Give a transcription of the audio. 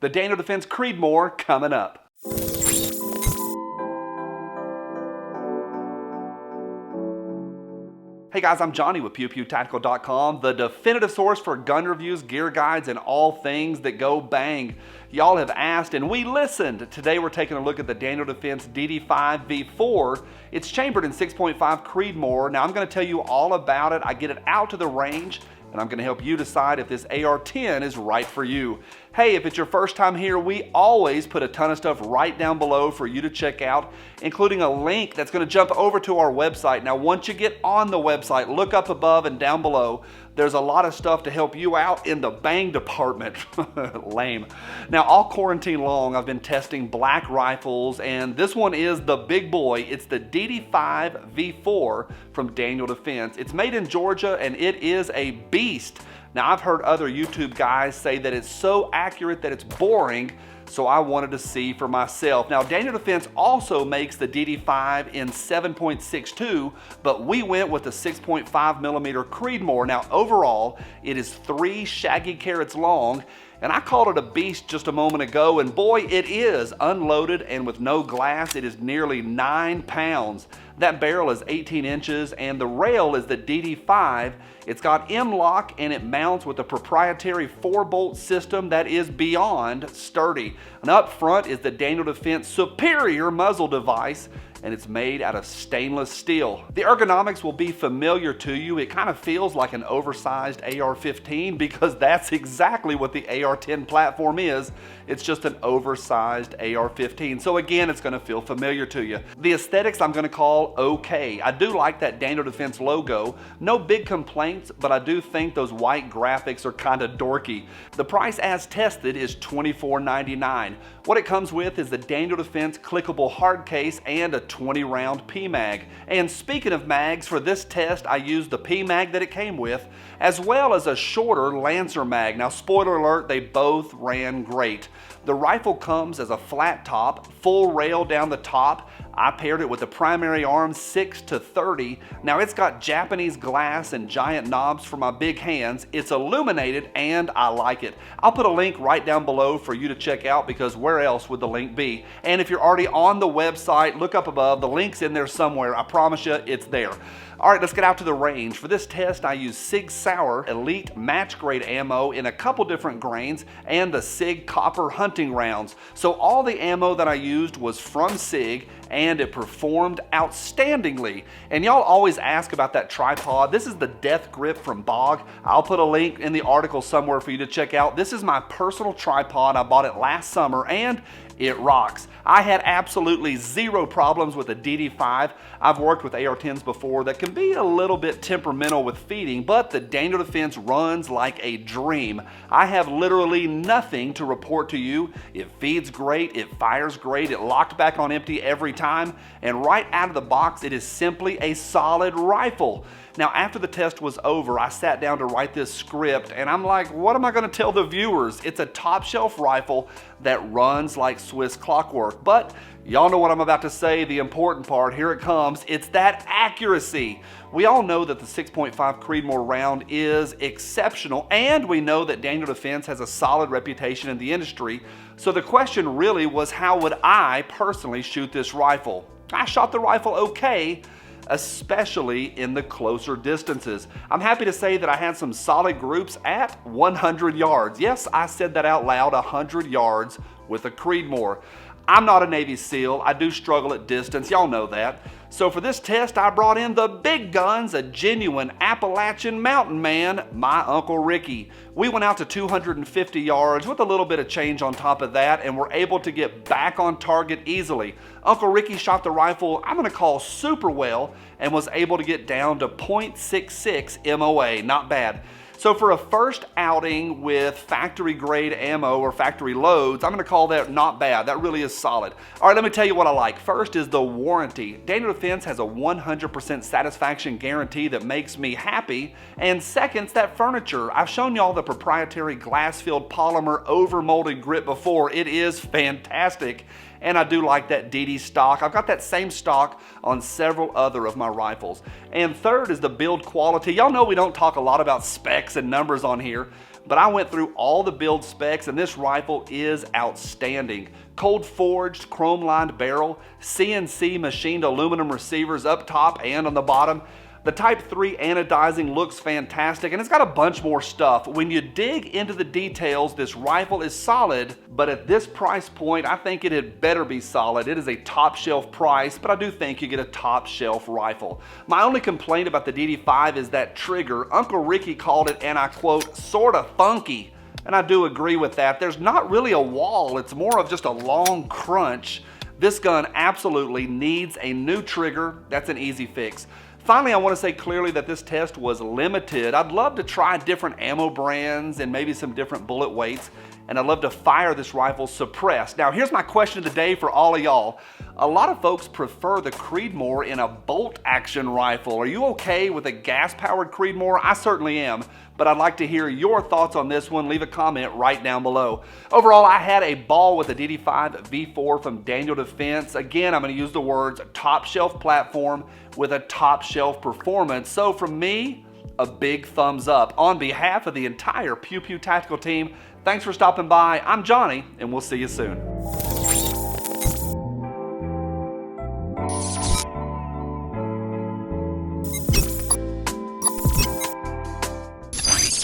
The Daniel Defense Creedmoor coming up. Hey guys, I'm Johnny with PewPewTactical.com, the definitive source for gun reviews, gear guides, and all things that go bang. Y'all have asked and we listened. Today we're taking a look at the Daniel Defense DD5 V4. It's chambered in 6.5 Creedmoor. Now I'm going to tell you all about it. I get it out to the range, and I'm going to help you decide if this AR-10 is right for you. Hey, if it's your first time here, we always put a ton of stuff right down below for you to check out, including a link that's going to jump over to our website. Now, once you get on the website, look up above and down below. There's a lot of stuff to help you out in the bang department. Lame. Now, all quarantine long, I've been testing black rifles, and this one is the big boy. It's the DD5 V4 from Daniel Defense. It's made in Georgia, and it is a beast. Now, I've heard other YouTube guys say that it's so accurate that it's boring, so I wanted to see for myself. Now, Daniel Defense also makes the DD5 in 7.62, but we went with the 6.5 millimeter Creedmoor. Now, overall, it is 3 shaggy carats long, and I called it a beast just a moment ago, and boy, it is. Unloaded and with no glass, it is nearly 9 pounds. That barrel is 18 inches, and the rail is the DD5. It's got M-lock, and it mounts with a proprietary 4-bolt system that is beyond sturdy. And up front is the Daniel Defense superior muzzle device, and it's made out of stainless steel. The ergonomics will be familiar to you. It kind of feels like an oversized AR-15 because that's exactly what the AR-10 platform is. It's just an oversized AR-15. So again, it's gonna feel familiar to you. The aesthetics I'm gonna call okay. I do like that Daniel Defense logo. No big complaints, but I do think those white graphics are kind of dorky. The price as tested is $24.99. What it comes with is the Daniel Defense clickable hard case and a 20-round PMag. And speaking of mags, for this test I used the PMag that it came with, as well as a shorter Lancer mag. Now, spoiler alert, they both ran great. The rifle comes as a flat top, full rail down the top. I paired it with the primary arm 6-30. Now, it's got Japanese glass and giant knobs for my big hands. It's illuminated and I like it. I'll put a link right down below for you to check out because where else would the link be? And if you're already on the website, look up above. The link's in there somewhere. I promise you it's there. All right, let's get out to the range. For this test, I used Sig Sauer Elite match grade ammo in a couple different grains and the Sig Copper hunting rounds. So all the ammo that I used was from Sig and it performed outstandingly. And y'all always ask about that tripod. This is the Death Grip from Bog. I'll put a link in the article somewhere for you to check out. This is my personal tripod. I bought it last summer and it rocks. I had absolutely zero problems with the DD5. I've worked with AR-10s before that can be a little bit temperamental with feeding, but the Daniel Defense runs like a dream. I have literally nothing to report to you. It feeds great, it fires great, it locked back on empty every time, and right out of the box, it is simply a solid rifle. Now, after the test was over, I sat down to write this script, and I'm like, what am I gonna tell the viewers? It's a top shelf rifle that runs like Swiss clockwork. But y'all know what I'm about to say, the important part, here it comes. It's that accuracy. We all know that the 6.5 Creedmoor round is exceptional, and we know that Daniel Defense has a solid reputation in the industry. So the question really was, how would I personally shoot this rifle? I shot the rifle okay, especially in the closer distances. I'm happy to say that I had some solid groups at 100 yards. Yes, I said that out loud, 100 yards with a Creedmoor. I'm not a Navy SEAL. I do struggle at distance. Y'all know that. So for this test, I brought in the big guns, a genuine Appalachian mountain man, my Uncle Ricky. We went out to 250 yards with a little bit of change on top of that, and were able to get back on target easily. Uncle Ricky shot the rifle, I'm gonna call super well, and was able to get down to .66 MOA, not bad. So for a first outing with factory grade ammo or factory loads, I'm gonna call that not bad. That really is solid. All right, let me tell you what I like. First is the warranty. Daniel Defense has a 100% satisfaction guarantee that makes me happy. And second's that furniture. I've shown y'all the proprietary glass-filled polymer over-molded grip before. It is fantastic. And I do like that DD stock. I've got that same stock on several other of my rifles. And third is the build quality. Y'all know we don't talk a lot about specs and numbers on here, but I went through all the build specs and this rifle is outstanding. Cold forged, chrome lined barrel, CNC machined aluminum receivers up top and on the bottom. The Type 3 anodizing looks fantastic, and it's got a bunch more stuff. When you dig into the details, this rifle is solid, but at this price point, I think it had better be solid. It is a top shelf price, but I do think you get a top shelf rifle. My only complaint about the DD5 is that trigger. Uncle Ricky called it, and I quote, sorta funky. And I do agree with that. There's not really a wall, it's more of just a long crunch. This gun absolutely needs a new trigger. That's an easy fix. Finally, I want to say clearly that this test was limited. I'd love to try different ammo brands and maybe some different bullet weights, and I'd love to fire this rifle suppressed. Now, here's my question of the day for all of y'all. A lot of folks prefer the Creedmoor in a bolt action rifle. Are you okay with a gas-powered Creedmoor? I certainly am, but I'd like to hear your thoughts on this one. Leave a comment right down below. Overall, I had a ball with the DD5 V4 from Daniel Defense. Again, I'm going to use the words top shelf platform with a top shelf performance. So from me, a big thumbs up. On behalf of the entire Pew Pew Tactical team, thanks for stopping by. I'm Johnny, and we'll see you soon.